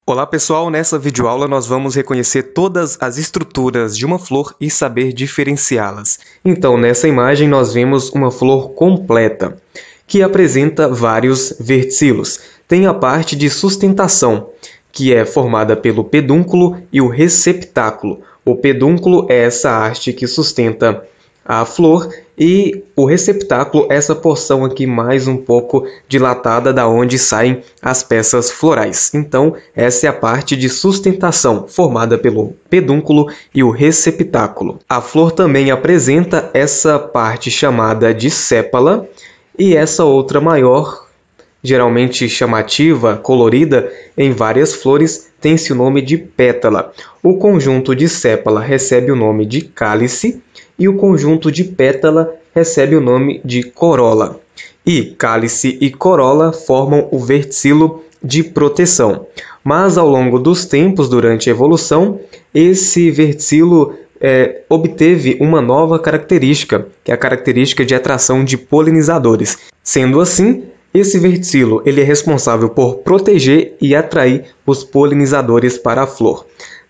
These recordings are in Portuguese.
Olá pessoal, nessa videoaula nós vamos reconhecer todas as estruturas de uma flor e saber diferenciá-las. Então, nessa imagem nós vemos uma flor completa, que apresenta vários verticilos. Tem a parte de sustentação, que é formada pelo pedúnculo e o receptáculo. O pedúnculo é essa haste que sustenta a flor e o receptáculo é essa porção aqui mais um pouco dilatada da onde saem as peças florais. Então, essa é a parte de sustentação, formada pelo pedúnculo e o receptáculo. A flor também apresenta essa parte chamada de sépala e essa outra maior, geralmente chamativa, colorida, em várias flores, tem-se o nome de pétala. O conjunto de sépala recebe o nome de cálice e o conjunto de pétala recebe o nome de corola. E cálice e corola formam o verticilo de proteção. Mas ao longo dos tempos, durante a evolução, esse verticilo obteve uma nova característica, que é a característica de atração de polinizadores. Sendo assim, esse verticilo ele é responsável por proteger e atrair os polinizadores para a flor.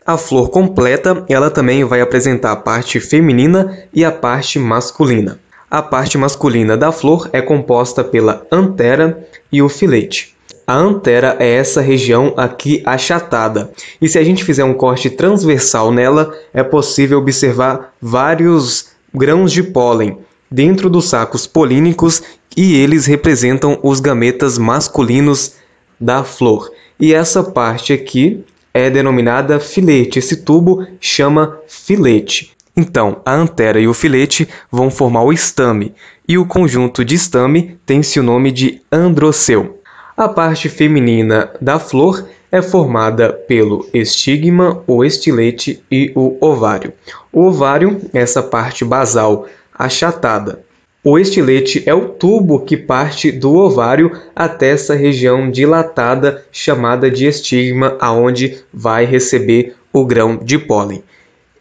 A flor completa, ela também vai apresentar a parte feminina e a parte masculina. A parte masculina da flor é composta pela antera e o filete. A antera é essa região aqui achatada. E se a gente fizer um corte transversal nela, é possível observar vários grãos de pólen dentro dos sacos polínicos e eles representam os gametas masculinos da flor. E essa parte aqui é denominada filete. Esse tubo chama filete. Então, a antera e o filete vão formar o estame, e o conjunto de estame tem-se o nome de androceu. A parte feminina da flor é formada pelo estigma, o estilete e o ovário. O ovário é essa parte basal achatada. O estilete é o tubo que parte do ovário até essa região dilatada chamada de estigma, aonde vai receber o grão de pólen.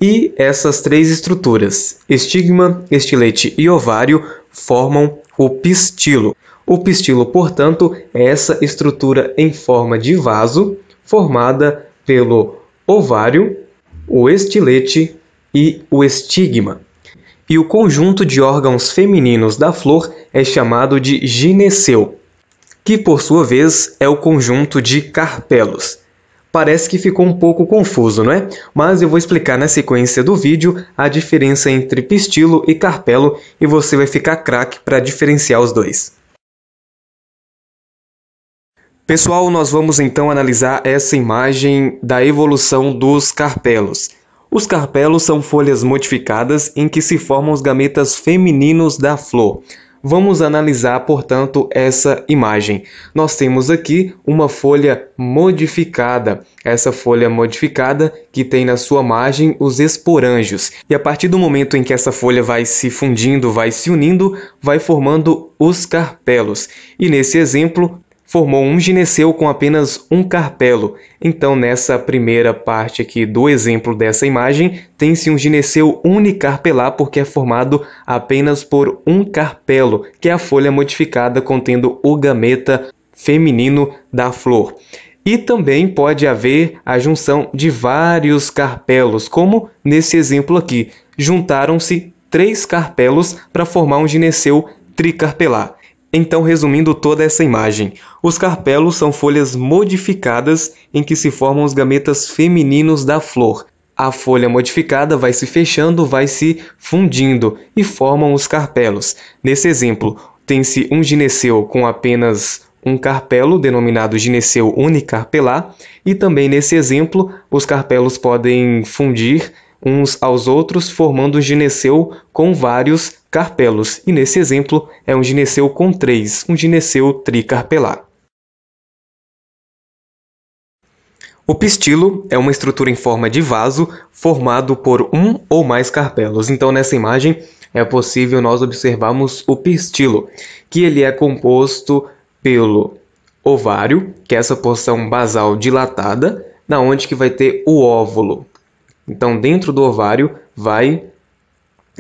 E essas três estruturas, estigma, estilete e ovário, formam o pistilo. O pistilo, portanto, é essa estrutura em forma de vaso, formada pelo ovário, o estilete e o estigma. E o conjunto de órgãos femininos da flor é chamado de gineceu, que por sua vez é o conjunto de carpelos. Parece que ficou um pouco confuso, não é? Mas eu vou explicar na sequência do vídeo a diferença entre pistilo e carpelo e você vai ficar craque para diferenciar os dois. Pessoal, nós vamos então analisar essa imagem da evolução dos carpelos. Os carpelos são folhas modificadas em que se formam os gametas femininos da flor. Vamos analisar, portanto, essa imagem. Nós temos aqui uma folha modificada. Essa folha modificada que tem na sua margem os esporângios. E a partir do momento em que essa folha vai se fundindo, vai se unindo, vai formando os carpelos. E nesse exemplo, formou um gineceu com apenas um carpelo. Então, nessa primeira parte aqui do exemplo dessa imagem, tem-se um gineceu unicarpelar porque é formado apenas por um carpelo, que é a folha modificada contendo o gameta feminino da flor. E também pode haver a junção de vários carpelos, como nesse exemplo aqui. Juntaram-se 3 carpelos para formar um gineceu tricarpelar. Então, resumindo toda essa imagem, os carpelos são folhas modificadas em que se formam os gametas femininos da flor. A folha modificada vai se fechando, vai se fundindo e formam os carpelos. Nesse exemplo, tem-se um gineceu com apenas um carpelo, denominado gineceu unicarpelar, e também nesse exemplo, os carpelos podem fundir uns aos outros, formando um gineceu com vários carpelos. E nesse exemplo é um gineceu com 3, um gineceu tricarpelar. O pistilo é uma estrutura em forma de vaso formado por um ou mais carpelos. Então, nessa imagem é possível nós observarmos o pistilo, que ele é composto pelo ovário, que é essa porção basal dilatada, na onde que vai ter o óvulo. Então, dentro do ovário vai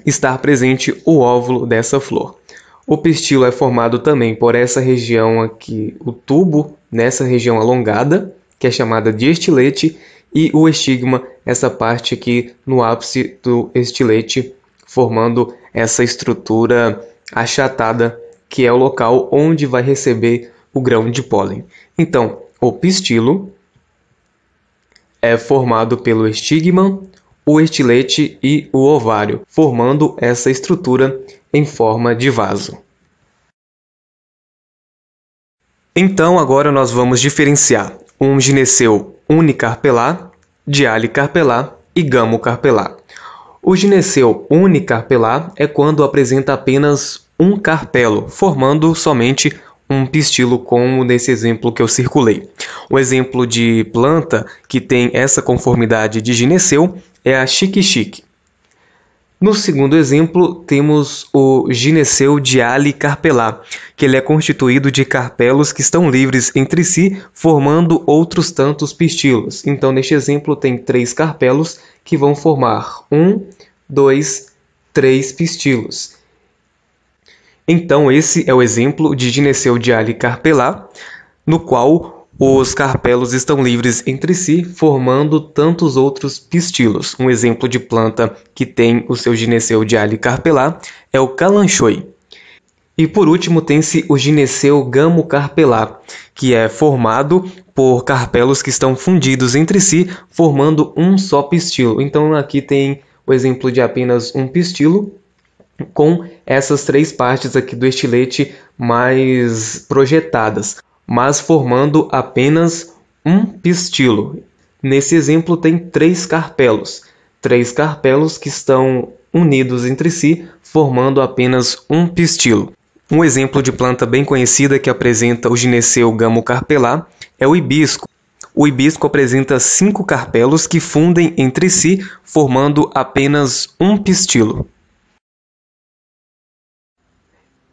estar presente o óvulo dessa flor. O pistilo é formado também por essa região aqui, o tubo, nessa região alongada, que é chamada de estilete, e o estigma, essa parte aqui no ápice do estilete, formando essa estrutura achatada, que é o local onde vai receber o grão de pólen. Então, o pistilo é formado pelo estigma, o estilete e o ovário, formando essa estrutura em forma de vaso. Então, agora nós vamos diferenciar um gineceu unicarpelar, dialicarpelar e gamocarpelar. O gineceu unicarpelar é quando apresenta apenas um carpelo, formando somente um pistilo, como nesse exemplo que eu circulei. O exemplo de planta que tem essa conformidade de gineceu é a xique-xique. No segundo exemplo, temos o gineceu dialicarpelar, que ele é constituído de carpelos que estão livres entre si, formando outros tantos pistilos. Então, neste exemplo, tem 3 carpelos que vão formar 1, 2, 3 pistilos. Então, esse é o exemplo de gineceu dialicarpelar, no qual os carpelos estão livres entre si, formando tantos outros pistilos. Um exemplo de planta que tem o seu gineceu dialicarpelar é o calanchoe. E por último tem-se o gineceu gamocarpelar, que é formado por carpelos que estão fundidos entre si, formando um só pistilo. Então aqui tem o exemplo de apenas um pistilo, com essas 3 partes aqui do estilete mais projetadas, mas formando apenas um pistilo. Nesse exemplo tem 3 carpelos que estão unidos entre si, formando apenas um pistilo. Um exemplo de planta bem conhecida que apresenta o gineceu gamocarpelar é o hibisco. O hibisco apresenta 5 carpelos que fundem entre si, formando apenas um pistilo.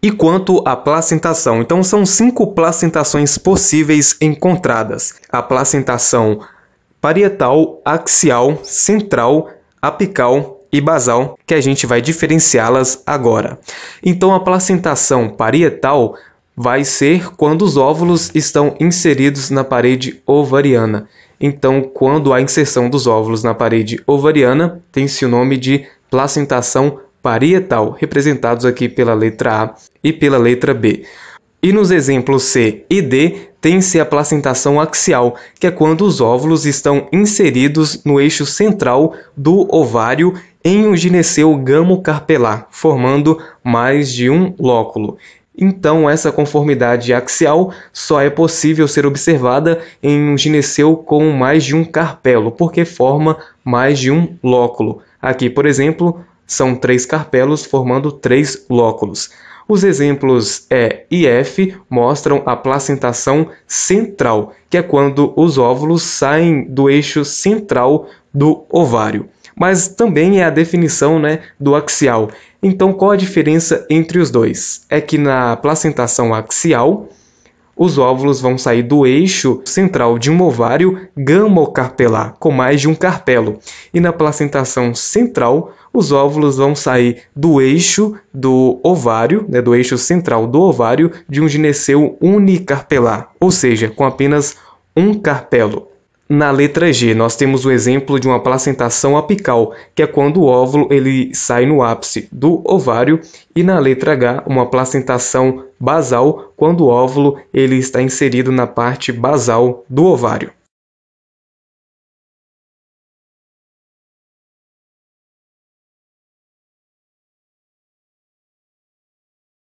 E quanto à placentação? Então, são 5 placentações possíveis encontradas. A placentação parietal, axial, central, apical e basal, que a gente vai diferenciá-las agora. Então, a placentação parietal vai ser quando os óvulos estão inseridos na parede ovariana. Então, quando há inserção dos óvulos na parede ovariana, tem-se o nome de placentação parietal, representados aqui pela letra A e pela letra B. E nos exemplos C e D, tem-se a placentação axial, que é quando os óvulos estão inseridos no eixo central do ovário em um gineceu gamocarpelar, formando mais de um lóculo. Então, essa conformidade axial só é possível ser observada em um gineceu com mais de um carpelo, porque forma mais de um lóculo. Aqui, por exemplo, são 3 carpelos formando 3 lóculos. Os exemplos E e F mostram a placentação central, que é quando os óvulos saem do eixo central do ovário. Mas também é a definição, do axial. Então, qual a diferença entre os dois? É que na placentação axial, os óvulos vão sair do eixo central de um ovário gamocarpelar, com mais de um carpelo. E na placentação central, os óvulos vão sair do eixo do ovário, do eixo central do ovário, de um gineceu unicarpelar, ou seja, com apenas um carpelo. Na letra G, nós temos o exemplo de uma placentação apical, que é quando o óvulo ele sai no ápice do ovário, e na letra H, uma placentação basal, quando o óvulo ele está inserido na parte basal do ovário.